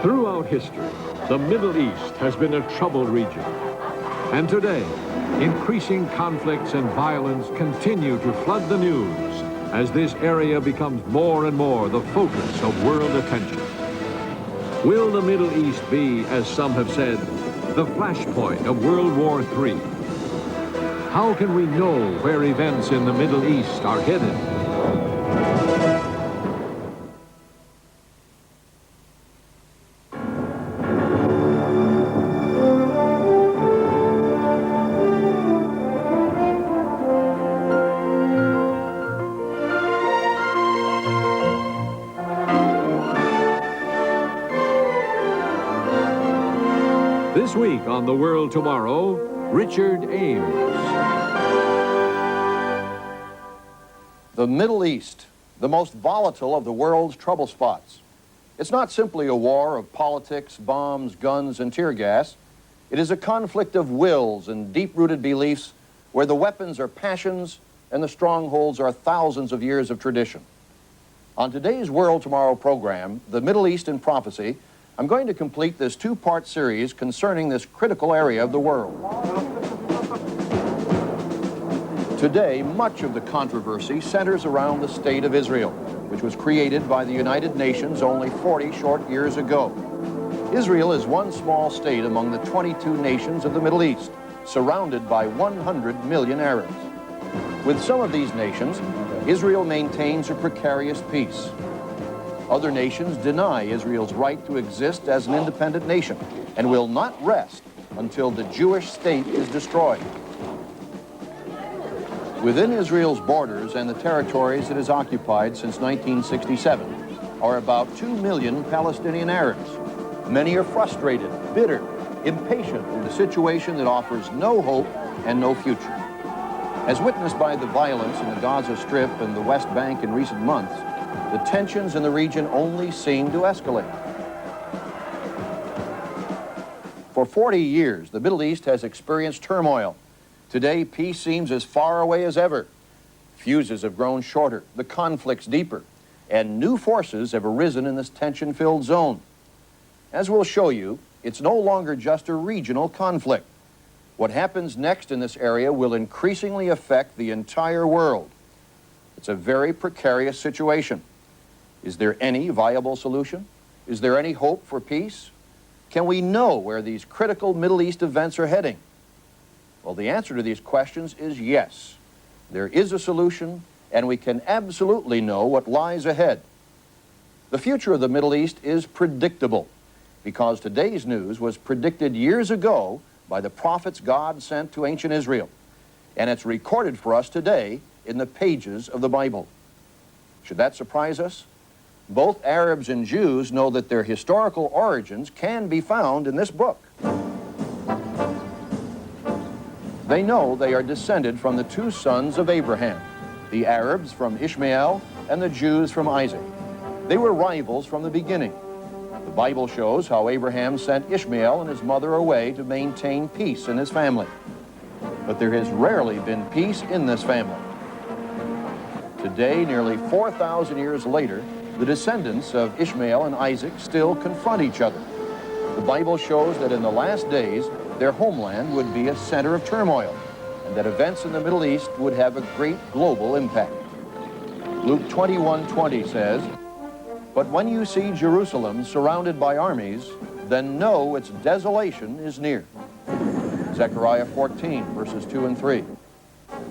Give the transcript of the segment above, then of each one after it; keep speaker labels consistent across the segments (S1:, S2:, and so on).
S1: Throughout history, the Middle East has been a troubled region. And today, increasing conflicts and violence continue to flood the news as this area becomes more and more the focus of world attention. Will the Middle East be, as some have said, the flashpoint of World War III? How can we know where events in the Middle East are headed? This week on The World Tomorrow, Richard Ames.
S2: The Middle East, the most volatile of the world's trouble spots. It's not simply a war of politics, bombs, guns, and tear gas. It is a conflict of wills and deep-rooted beliefs where the weapons are passions and the strongholds are thousands of years of tradition. On today's World Tomorrow program, The Middle East in Prophecy, I'm going to complete this two-part series concerning this critical area of the world. Today, much of the controversy centers around the state of Israel, which was created by the United Nations only 40 short years ago. Israel is one small state among the 22 nations of the Middle East, surrounded by 100 million Arabs. With some of these nations, Israel maintains a precarious peace. Other nations deny Israel's right to exist as an independent nation and will not rest until the Jewish state is destroyed. Within Israel's borders and the territories it has occupied since 1967 are about 2 million Palestinian Arabs. Many are frustrated, bitter, impatient with a situation that offers no hope and no future. As witnessed by the violence in the Gaza Strip and the West Bank in recent months, the tensions in the region only seem to escalate. For 40 years, the Middle East has experienced turmoil. Today, peace seems as far away as ever. Fuses have grown shorter, the conflicts deeper, and new forces have arisen in this tension-filled zone. As we'll show you, it's no longer just a regional conflict. What happens next in this area will increasingly affect the entire world. It's a very precarious situation. Is there any viable solution? Is there any hope for peace? Can we know where these critical Middle East events are heading? Well, the answer to these questions is yes. There is a solution, and we can absolutely know what lies ahead. The future of the Middle East is predictable, because today's news was predicted years ago by the prophets God sent to ancient Israel, and it's recorded for us today in the pages of the Bible. Should that surprise us? Both Arabs and Jews know that their historical origins can be found in this book. They know they are descended from the two sons of Abraham, the Arabs from Ishmael and the Jews from Isaac. They were rivals from the beginning. The Bible shows how Abraham sent Ishmael and his mother away to maintain peace in his family. But there has rarely been peace in this family. Today, nearly 4,000 years later, the descendants of Ishmael and Isaac still confront each other. The Bible shows that in the last days, their homeland would be a center of turmoil, and that events in the Middle East would have a great global impact. Luke 21:20 says, "But when you see Jerusalem surrounded by armies, then know its desolation is near." Zechariah 14, verses 2 and 3.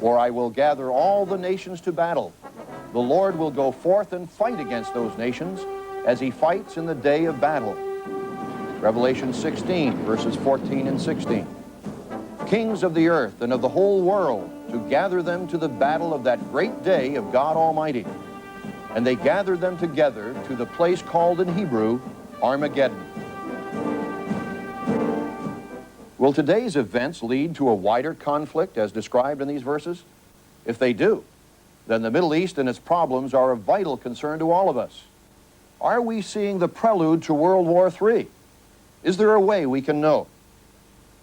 S2: "For I will gather all the nations to battle. The Lord will go forth and fight against those nations as he fights in the day of battle." Revelation 16, verses 14 and 16. "Kings of the earth and of the whole world, to gather them to the battle of that great day of God Almighty. And they gathered them together to the place called in Hebrew, Armageddon." Will today's events lead to a wider conflict as described in these verses? If they do, then the Middle East and its problems are of vital concern to all of us. Are we seeing the prelude to World War III? Is there a way we can know?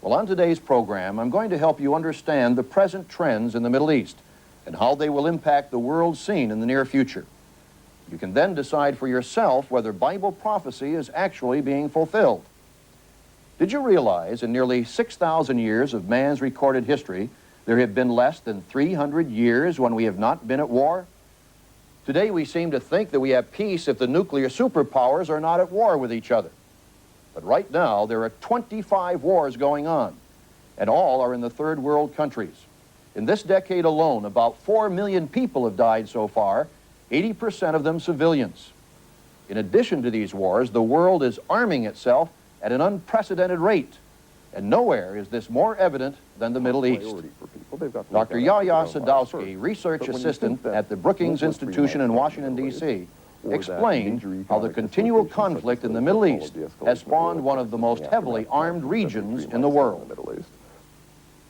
S2: Well, on today's program, I'm going to help you understand the present trends in the Middle East and how they will impact the world scene in the near future. You can then decide for yourself whether Bible prophecy is actually being fulfilled. Did you realize in nearly 6,000 years of man's recorded history, there have been less than 300 years when we have not been at war? Today we seem to think that we have peace if the nuclear superpowers are not at war with each other. But right now there are 25 wars going on, and all are in the third world countries. In this decade alone, about 4 million people have died so far, 80% of them civilians. In addition to these wars, the world is arming itself at an unprecedented rate, and nowhere is this more evident than the Middle East. Dr. Yahya Sadowski, research assistant at the Brookings Institution in Washington, D.C., explained how the continual conflict in the Middle East has spawned one of the most heavily armed regions in the world.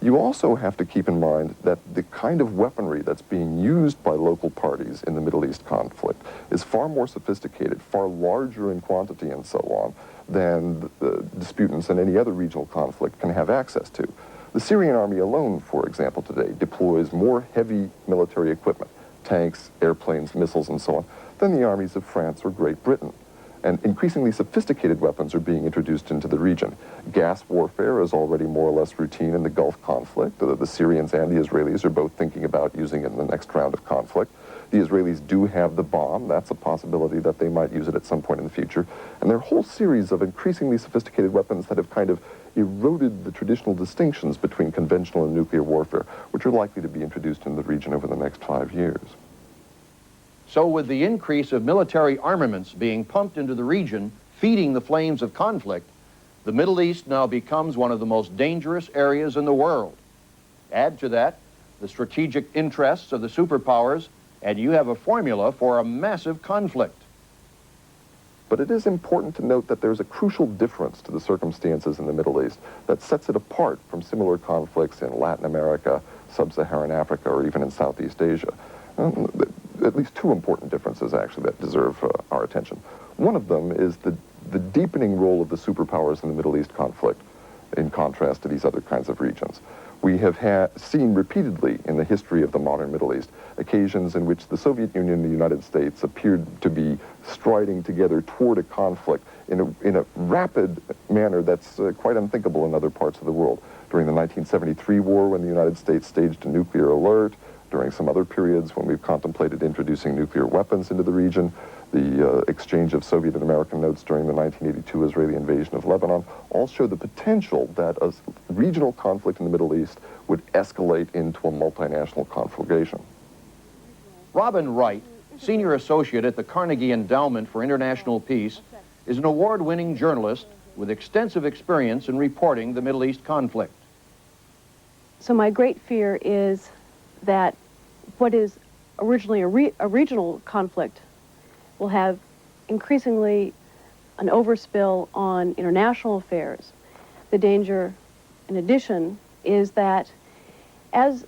S3: You also have to keep in mind that the kind of weaponry that's being used by local parties in the Middle East conflict is far more sophisticated, far larger in quantity and so on, than the disputants in any other regional conflict can have access to. The Syrian army alone, for example, today deploys more heavy military equipment, tanks, airplanes, missiles, and so on, than the armies of France or Great Britain. And increasingly sophisticated weapons are being introduced into the region. Gas warfare is already more or less routine in the Gulf conflict. The Syrians and the Israelis are both thinking about using it in the next round of conflict. The Israelis do have the bomb. That's a possibility that they might use it at some point in the future. And there are a whole series of increasingly sophisticated weapons that have kind of eroded the traditional distinctions between conventional and nuclear warfare, which are likely to be introduced in the region over the next 5 years.
S2: So with the increase of military armaments being pumped into the region, feeding the flames of conflict, the Middle East now becomes one of the most dangerous areas in the world. Add to that the strategic interests of the superpowers, and you have a formula for a massive conflict.
S3: But it is important to note that there's a crucial difference to the circumstances in the Middle East that sets it apart from similar conflicts in Latin America, Sub-Saharan Africa, or even in Southeast Asia. At least two important differences, actually, that deserve our attention. One of them is the deepening role of the superpowers in the Middle East conflict in contrast to these other kinds of regions. We have seen repeatedly in the history of the modern Middle East occasions in which the Soviet Union and the United States appeared to be striding together toward a conflict in a rapid manner that's quite unthinkable in other parts of the world. During the 1973 war, when the United States staged a nuclear alert, during some other periods when we've contemplated introducing nuclear weapons into the region, the exchange of Soviet and American notes during the 1982 Israeli invasion of Lebanon, all show the potential that a regional conflict in the Middle East would escalate into a multinational conflagration.
S2: Robin Wright, senior associate at the Carnegie Endowment for International Peace, is an award-winning journalist with extensive experience in reporting the Middle East conflict.
S4: So my great fear is that what is originally a regional conflict will have increasingly an overspill on international affairs. The danger, in addition, is that as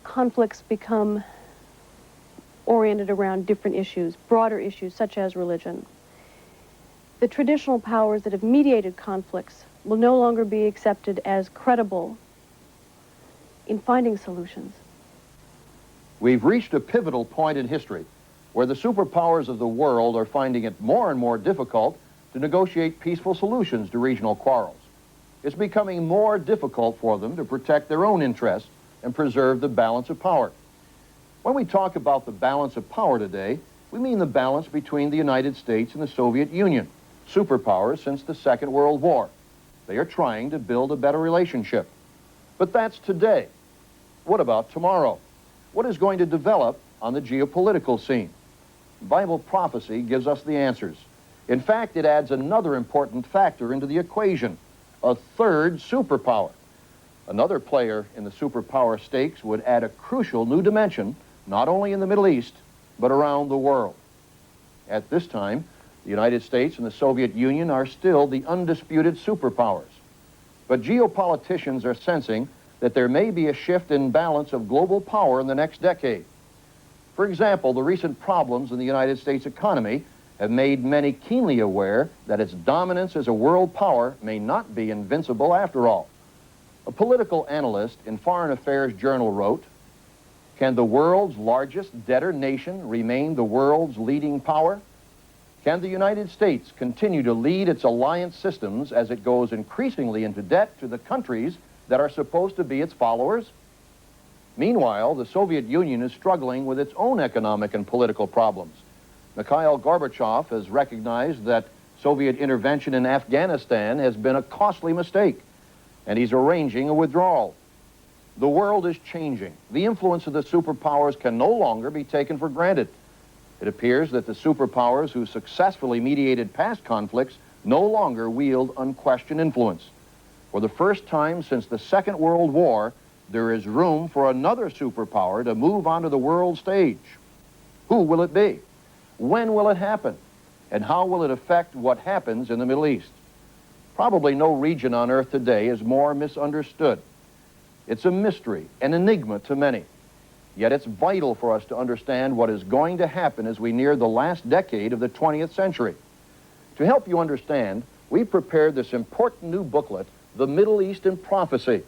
S4: conflicts become oriented around different issues, broader issues such as religion, the traditional powers that have mediated conflicts will no longer be accepted as credible in finding solutions.
S2: We've reached a pivotal point in history where the superpowers of the world are finding it more and more difficult to negotiate peaceful solutions to regional quarrels. It's becoming more difficult for them to protect their own interests and preserve the balance of power. When we talk about the balance of power today, we mean the balance between the United States and the Soviet Union, superpowers since the Second World War. They are trying to build a better relationship. But that's today. What about tomorrow? What is going to develop on the geopolitical scene? Bible prophecy gives us the answers. In fact, it adds another important factor into the equation, a third superpower. Another player in the superpower stakes would add a crucial new dimension, not only in the Middle East, but around the world. At this time, the United States and the Soviet Union are still the undisputed superpowers. But geopoliticians are sensing that there may be a shift in balance of global power in the next decade. For example, the recent problems in the United States economy have made many keenly aware that its dominance as a world power may not be invincible after all. A political analyst in Foreign Affairs Journal wrote, Can the world's largest debtor nation remain the world's leading power? Can the United States continue to lead its alliance systems as it goes increasingly into debt to the countries that are supposed to be its followers? Meanwhile, the Soviet Union is struggling with its own economic and political problems. Mikhail Gorbachev has recognized that Soviet intervention in Afghanistan has been a costly mistake, and he's arranging a withdrawal. The world is changing. The influence of the superpowers can no longer be taken for granted. It appears that the superpowers who successfully mediated past conflicts no longer wield unquestioned influence. For the first time since the Second World War, there is room for another superpower to move onto the world stage. Who will it be? When will it happen? And how will it affect what happens in the Middle East? Probably no region on earth today is more misunderstood. It's a mystery, an enigma to many. Yet it's vital for us to understand what is going to happen as we near the last decade of the 20th century. To help you understand, we prepared this important new booklet, The Middle East in Prophecy.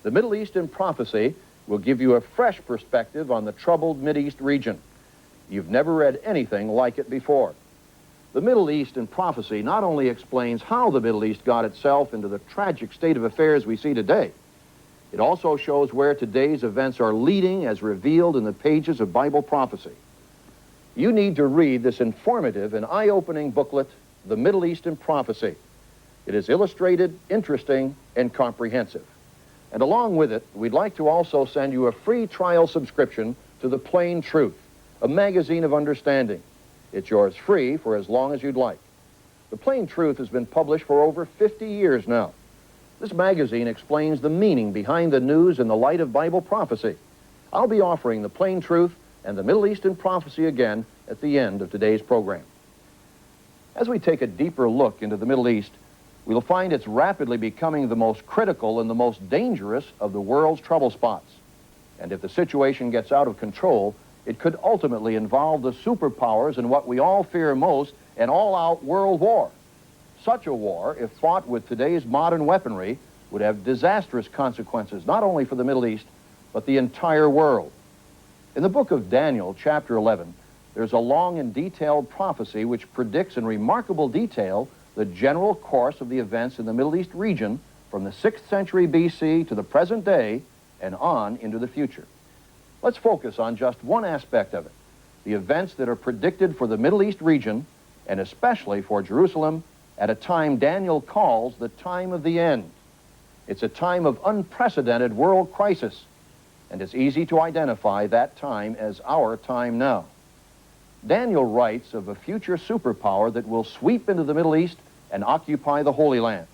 S2: The Middle East in Prophecy will give you a fresh perspective on the troubled Mideast region. You've never read anything like it before. The Middle East in Prophecy not only explains how the Middle East got itself into the tragic state of affairs we see today, it also shows where today's events are leading as revealed in the pages of Bible prophecy. You need to read this informative and eye-opening booklet, The Middle East in Prophecy. It is illustrated, interesting, and comprehensive. And along with it, we'd like to also send you a free trial subscription to The Plain Truth, a magazine of understanding. It's yours free for as long as you'd like. The Plain Truth has been published for over 50 years now. This magazine explains the meaning behind the news in the light of Bible prophecy. I'll be offering The Plain Truth and The Middle East in Prophecy again at the end of today's program. As we take a deeper look into the Middle East, we'll find it's rapidly becoming the most critical and the most dangerous of the world's trouble spots. And if the situation gets out of control, it could ultimately involve the superpowers in what we all fear most, an all-out world war. Such a war, if fought with today's modern weaponry, would have disastrous consequences, not only for the Middle East, but the entire world. In the book of Daniel, chapter 11, there's a long and detailed prophecy which predicts in remarkable detail the general course of the events in the Middle East region from the 6th century BC to the present day and on into the future. Let's focus on just one aspect of it, the events that are predicted for the Middle East region, and especially for Jerusalem, at a time Daniel calls the time of the end. It's a time of unprecedented world crisis, and it's easy to identify that time as our time now. Daniel writes of a future superpower that will sweep into the Middle East and occupy the Holy Land.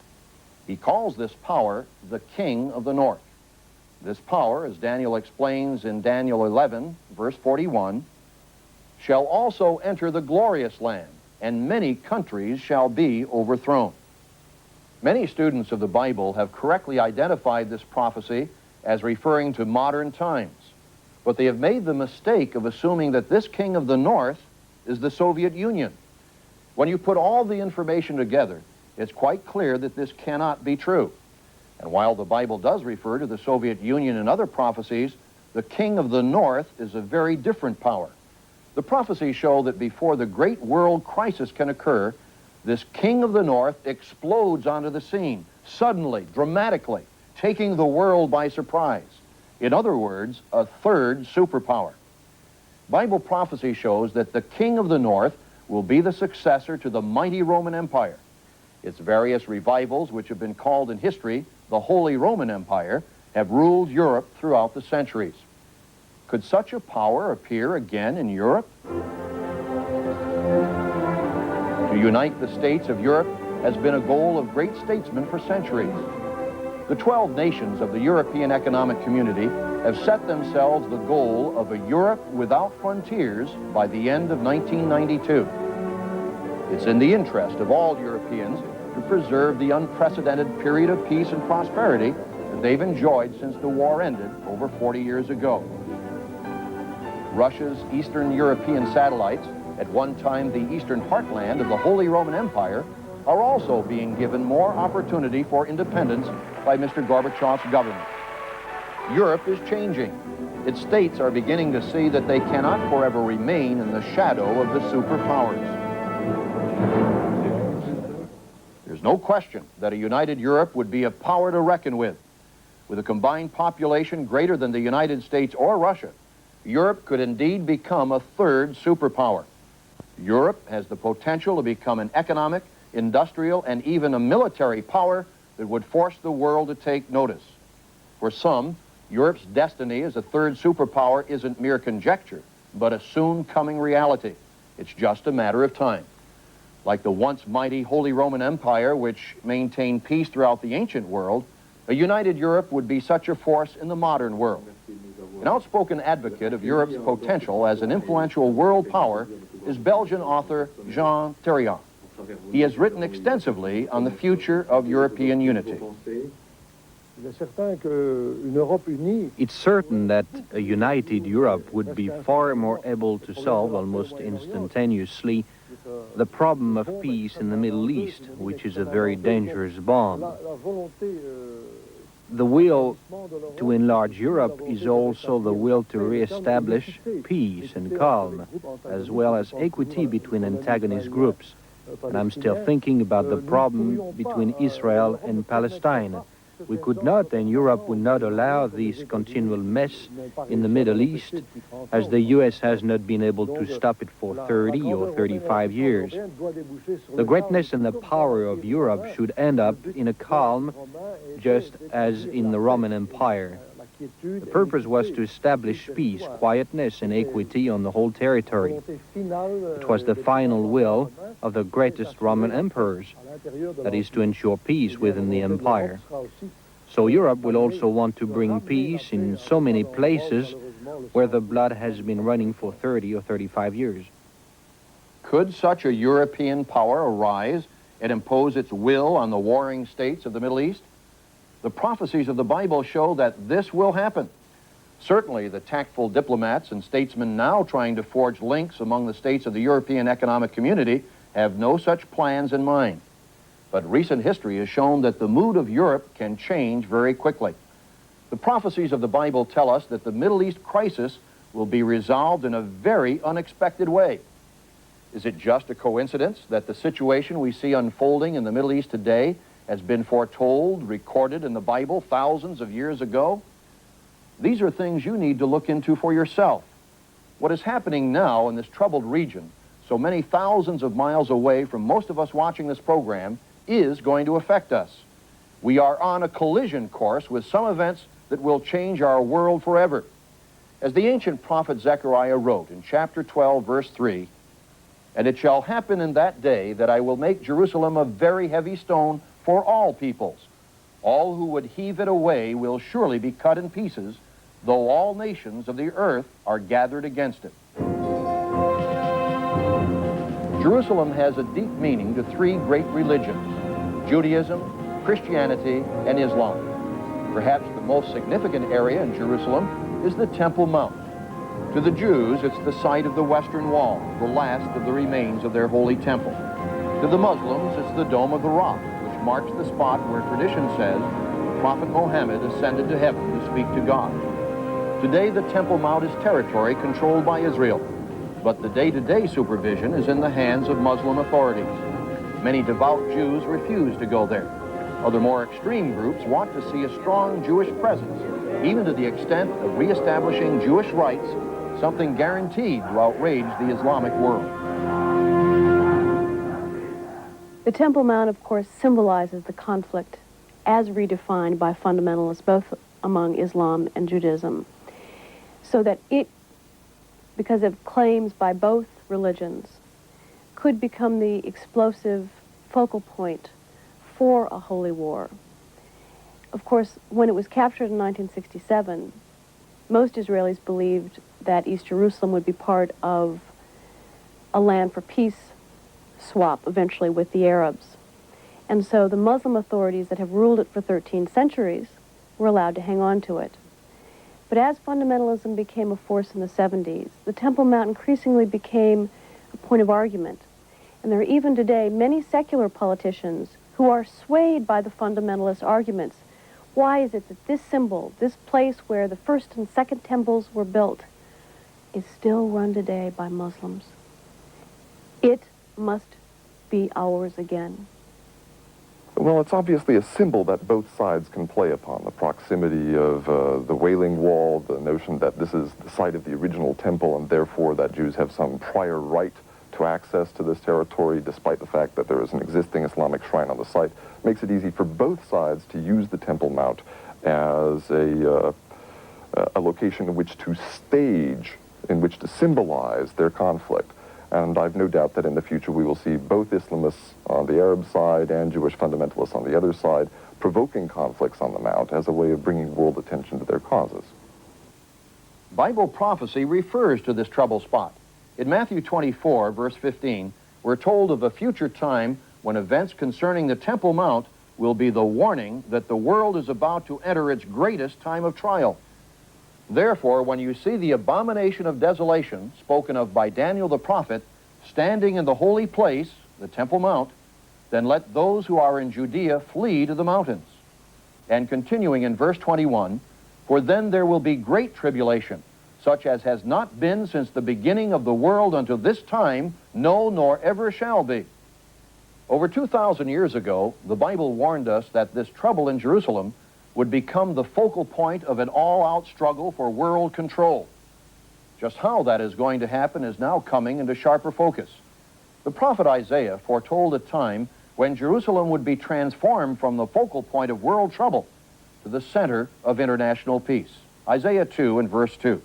S2: He calls this power the King of the North. This power, as Daniel explains in Daniel 11, verse 41, shall also enter the glorious land, and many countries shall be overthrown. Many students of the Bible have correctly identified this prophecy as referring to modern times, but they have made the mistake of assuming that this King of the North is the Soviet Union. When you put all the information together, it's quite clear that this cannot be true. And while the Bible does refer to the Soviet Union in other prophecies, the King of the North is a very different power. The prophecies show that before the great world crisis can occur, this King of the North explodes onto the scene, suddenly, dramatically, taking the world by surprise. In other words, a third superpower. Bible prophecy shows that the King of the North will be the successor to the mighty Roman Empire. Its various revivals, which have been called in history the Holy Roman Empire, have ruled Europe throughout the centuries. Could such a power appear again in Europe? To unite the states of Europe has been a goal of great statesmen for centuries. The 12 nations of the European Economic Community have set themselves the goal of a Europe without frontiers by the end of 1992. It's in the interest of all Europeans to preserve the unprecedented period of peace and prosperity that they've enjoyed since the war ended over 40 years ago. Russia's Eastern European satellites, at one time the eastern heartland of the Holy Roman Empire, are also being given more opportunity for independence by Mr. Gorbachev's government. Europe is changing. Its states are beginning to see that they cannot forever remain in the shadow of the superpowers. There's no question that a united Europe would be a power to reckon with. With a combined population greater than the United States or Russia, Europe could indeed become a third superpower. Europe has the potential to become an economic, industrial, and even a military power that would force the world to take notice. For some, Europe's destiny as a third superpower isn't mere conjecture, but a soon coming reality. It's just a matter of time. Like the once mighty Holy Roman Empire, which maintained peace throughout the ancient world, a united Europe would be such a force in the modern world. An outspoken advocate of Europe's potential as an influential world power is Belgian author Jean Thériault. He has written extensively on the future of European unity.
S5: It's certain that a united Europe would be far more able to solve almost instantaneously the problem of peace in the Middle East, which is a very dangerous bomb. The will to enlarge Europe is also the will to re-establish peace and calm, as well as equity between antagonist groups. And I'm still thinking about the problem between Israel and Palestine. We could not, and Europe would not allow this continual mess in the Middle East, as the U.S. has not been able to stop it for 30 or 35 years. The greatness and the power of Europe should end up in a calm, just as in the Roman Empire. The purpose was to establish peace, quietness, and equity on the whole territory. It was the final will of the greatest Roman emperors, that is, to ensure peace within the empire. So Europe will also want to bring peace in so many places where the blood has been running for 30 or 35 years.
S2: Could such a European power arise and impose its will on the warring states of the Middle East? The prophecies of the Bible show that this will happen. Certainly, the tactful diplomats and statesmen now trying to forge links among the states of the European Economic Community have no such plans in mind. But recent history has shown that the mood of Europe can change very quickly. The prophecies of the Bible tell us that the Middle East crisis will be resolved in a very unexpected way. Is it just a coincidence that the situation we see unfolding in the Middle East today has been foretold, recorded in the Bible thousands of years ago? These are things you need to look into for yourself. What is happening now in this troubled region, so many thousands of miles away from most of us watching this program, is going to affect us. We are on a collision course with some events that will change our world forever. As the ancient prophet Zechariah wrote in chapter 12, verse 3, "And it shall happen in that day that I will make Jerusalem a very heavy stone for all peoples. All who would heave it away will surely be cut in pieces, though all nations of the earth are gathered against it." Jerusalem has a deep meaning to three great religions: Judaism, Christianity, and Islam. Perhaps the most significant area in Jerusalem is the Temple Mount. To the Jews, it's the site of the Western Wall, the last of the remains of their holy temple. To the Muslims, it's the Dome of the Rock, which marks the spot where tradition says Prophet Muhammad ascended to heaven to speak to God. Today, the Temple Mount is territory controlled by Israel, but the day-to-day supervision is in the hands of Muslim authorities. Many devout Jews refuse to go there. Other more extreme groups want to see a strong Jewish presence, even to the extent of reestablishing Jewish rights, something guaranteed to outrage the Islamic world.
S4: The Temple Mount, of course, symbolizes the conflict as redefined by fundamentalists, both among Islam and Judaism, so that it, because of claims by both religions, could become the explosive focal point for a holy war. Of course, when it was captured in 1967, most Israelis believed that East Jerusalem would be part of a land for peace swap eventually with the Arabs. And so the Muslim authorities that have ruled it for 13 centuries were allowed to hang on to it. But as fundamentalism became a force in the 70s, the Temple Mount increasingly became a point of argument. And there are even today many secular politicians who are swayed by the fundamentalist arguments, Why is it that this symbol, this place where the first and second temples were built, is still run today by Muslims? It must be ours again.
S3: Well, it's obviously a symbol that both sides can play upon. The proximity of the Wailing Wall, the notion that this is the site of the original temple and therefore that Jews have some prior right to access to this territory, despite the fact that there is an existing Islamic shrine on the site, makes it easy for both sides to use the Temple Mount as a location in which to stage, in which to symbolize their conflict. And I've no doubt that in the future we will see both Islamists on the Arab side and Jewish fundamentalists on the other side provoking conflicts on the Mount as a way of bringing world attention to their causes.
S2: Bible prophecy refers to this trouble spot. In Matthew 24, verse 15, we're told of a future time when events concerning the Temple Mount will be the warning that the world is about to enter its greatest time of trial. Therefore, when you see the abomination of desolation spoken of by Daniel the prophet standing in the holy place, the Temple Mount, then let those who are in Judea flee to the mountains. And continuing in verse 21, for then there will be great tribulation, such as has not been since the beginning of the world unto this time, no, nor ever shall be. Over 2,000 years ago, the Bible warned us that this trouble in Jerusalem would become the focal point of an all-out struggle for world control. Just how that is going to happen is now coming into sharper focus. The prophet Isaiah foretold a time when Jerusalem would be transformed from the focal point of world trouble to the center of international peace. Isaiah 2 and verse 2.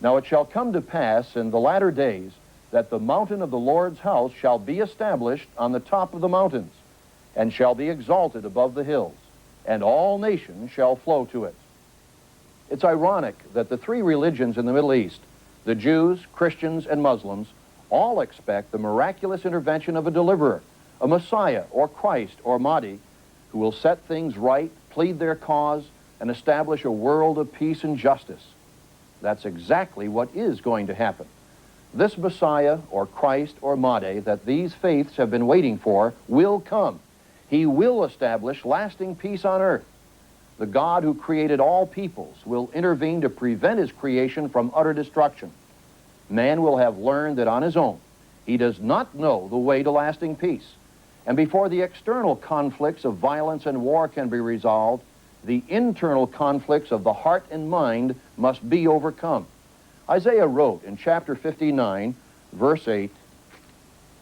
S2: Now it shall come to pass in the latter days that the mountain of the Lord's house shall be established on the top of the mountains, and shall be exalted above the hills, and all nations shall flow to it. It's ironic that the three religions in the Middle East, the Jews, Christians, and Muslims, all expect the miraculous intervention of a deliverer, a Messiah, or Christ, or Mahdi, who will set things right, plead their cause, and establish a world of peace and justice. That's exactly what is going to happen. This Messiah, or Christ, or Mahdi that these faiths have been waiting for will come. He will establish lasting peace on earth. The God who created all peoples will intervene to prevent his creation from utter destruction. Man will have learned that on his own, he does not know the way to lasting peace. And before the external conflicts of violence and war can be resolved, the internal conflicts of the heart and mind must be overcome. Isaiah wrote in chapter 59, verse 8,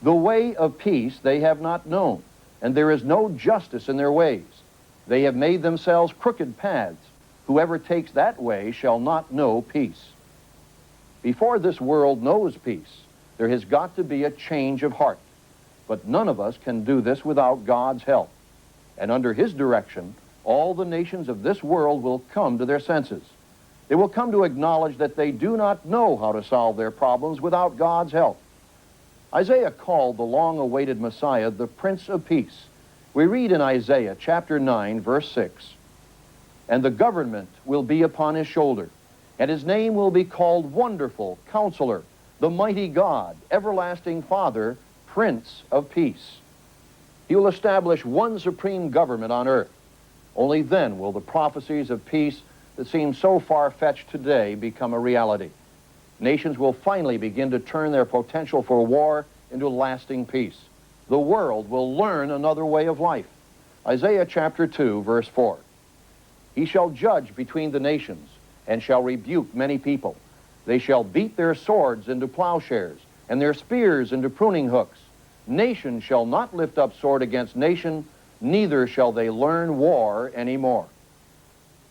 S2: the way of peace they have not known, and there is no justice in their ways. They have made themselves crooked paths. Whoever takes that way shall not know peace. Before this world knows peace, there has got to be a change of heart. But none of us can do this without God's help. And under his direction, all the nations of this world will come to their senses. They will come to acknowledge that they do not know how to solve their problems without God's help. Isaiah called the long-awaited Messiah the Prince of Peace. We read in Isaiah chapter 9, verse 6, and the government will be upon his shoulder, and his name will be called Wonderful, Counselor, the Mighty God, Everlasting Father, Prince of Peace. He will establish one supreme government on earth. Only then will the prophecies of peace that seem so far-fetched today become a reality. Nations will finally begin to turn their potential for war into lasting peace. The world will learn another way of life. Isaiah chapter 2, verse 4. He shall judge between the nations, and shall rebuke many people. They shall beat their swords into plowshares, and their spears into pruning hooks. Nation shall not lift up sword against nation, neither shall they learn war anymore.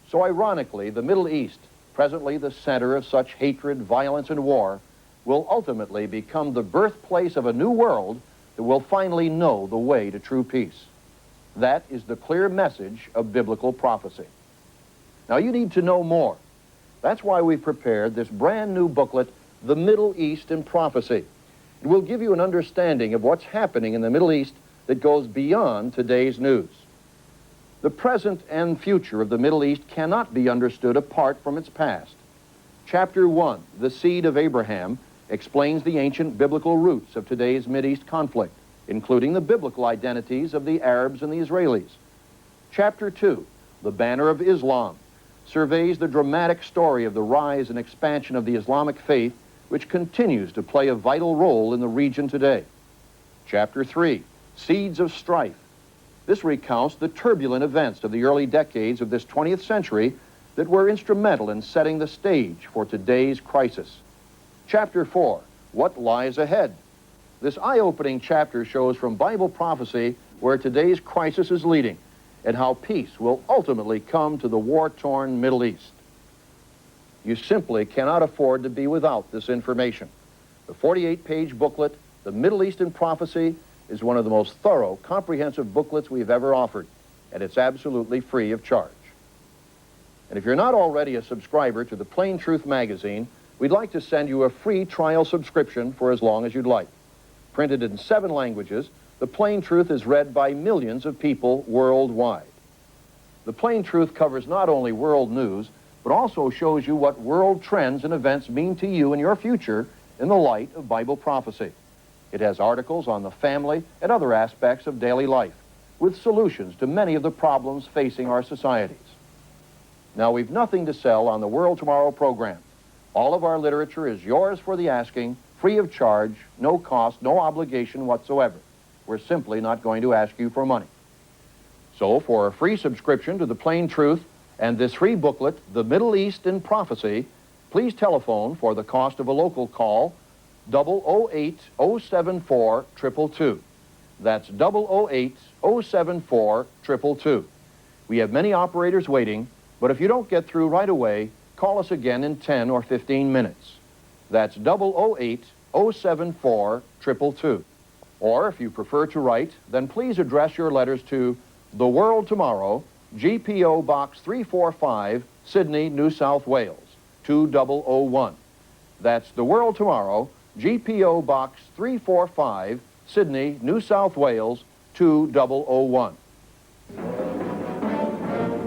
S2: So ironically, the Middle East, presently the center of such hatred, violence, and war, will ultimately become the birthplace of a new world that will finally know the way to true peace. That is the clear message of biblical prophecy. Now you need to know more. That's why we've prepared this brand new booklet, The Middle East in Prophecy. It will give you an understanding of what's happening in the Middle East that goes beyond today's news. The present and future of the Middle East cannot be understood apart from its past. Chapter 1, The Seed of Abraham, explains the ancient biblical roots of today's Mideast conflict, including the biblical identities of the Arabs and the Israelis. Chapter 2, The Banner of Islam, surveys the dramatic story of the rise and expansion of the Islamic faith, which continues to play a vital role in the region today. Chapter 3, Seeds of Strife. This recounts the turbulent events of the early decades of this 20th century that were instrumental in setting the stage for today's crisis. Chapter 4, What Lies Ahead. This eye-opening chapter shows from Bible prophecy where today's crisis is leading and how peace will ultimately come to the war-torn Middle East. You simply cannot afford to be without this information. The 48-page booklet, The Middle East in Prophecy, is one of the most thorough, comprehensive booklets we've ever offered, and it's absolutely free of charge. And if you're not already a subscriber to the Plain Truth magazine, we'd like to send you a free trial subscription for as long as you'd like. Printed in 7 languages, the Plain Truth is read by millions of people worldwide. The Plain Truth covers not only world news, but also shows you what world trends and events mean to you and your future in the light of Bible prophecy. It has articles on the family and other aspects of daily life, with solutions to many of the problems facing our societies. Now, we've nothing to sell on the World Tomorrow program. All of our literature is yours for the asking, free of charge, no cost, no obligation whatsoever. We're simply not going to ask you for money. So, for a free subscription to the Plain Truth and this free booklet, The Middle East in Prophecy, please telephone for the cost of a local call 008-074-222. That's 008-074-222. We have many operators waiting, but if you don't get through right away, call us again in 10 or 15 minutes. That's 008-074-222. Or if you prefer to write, then please address your letters to The World Tomorrow, GPO Box 345, Sydney, New South Wales, 2001. That's The World Tomorrow, GPO Box 345, Sydney, New South Wales, 2001.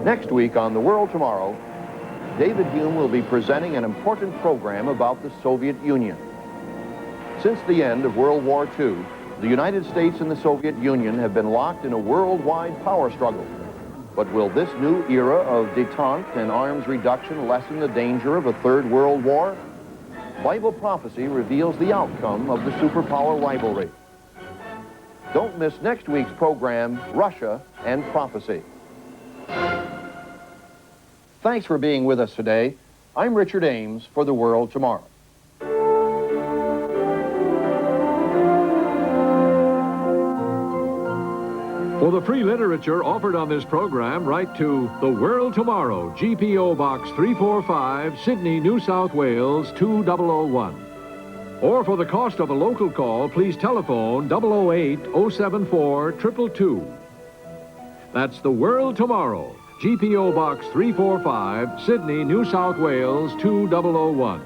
S2: Next week on The World Tomorrow, David Hume will be presenting an important program about the Soviet Union. Since the end of World War II, the United States and the Soviet Union have been locked in a worldwide power struggle. But will this new era of détente and arms reduction lessen the danger of a third world war? Bible prophecy reveals the outcome of the superpower rivalry. Don't miss next week's program, Russia and Prophecy. Thanks for being with us today. I'm Richard Ames for The World Tomorrow.
S1: For the free literature offered on this program, write to The World Tomorrow, GPO Box 345, Sydney, New South Wales, 2001. Or for the cost of a local call, please telephone 008-074-222. That's The World Tomorrow, GPO Box 345, Sydney, New South Wales, 2001.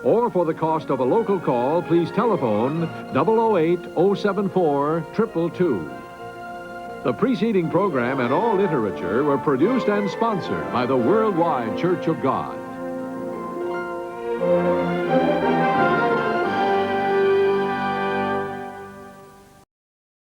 S1: Or for the cost of a local call, please telephone 008-074-222. The preceding program and all literature were produced and sponsored by the Worldwide Church of God.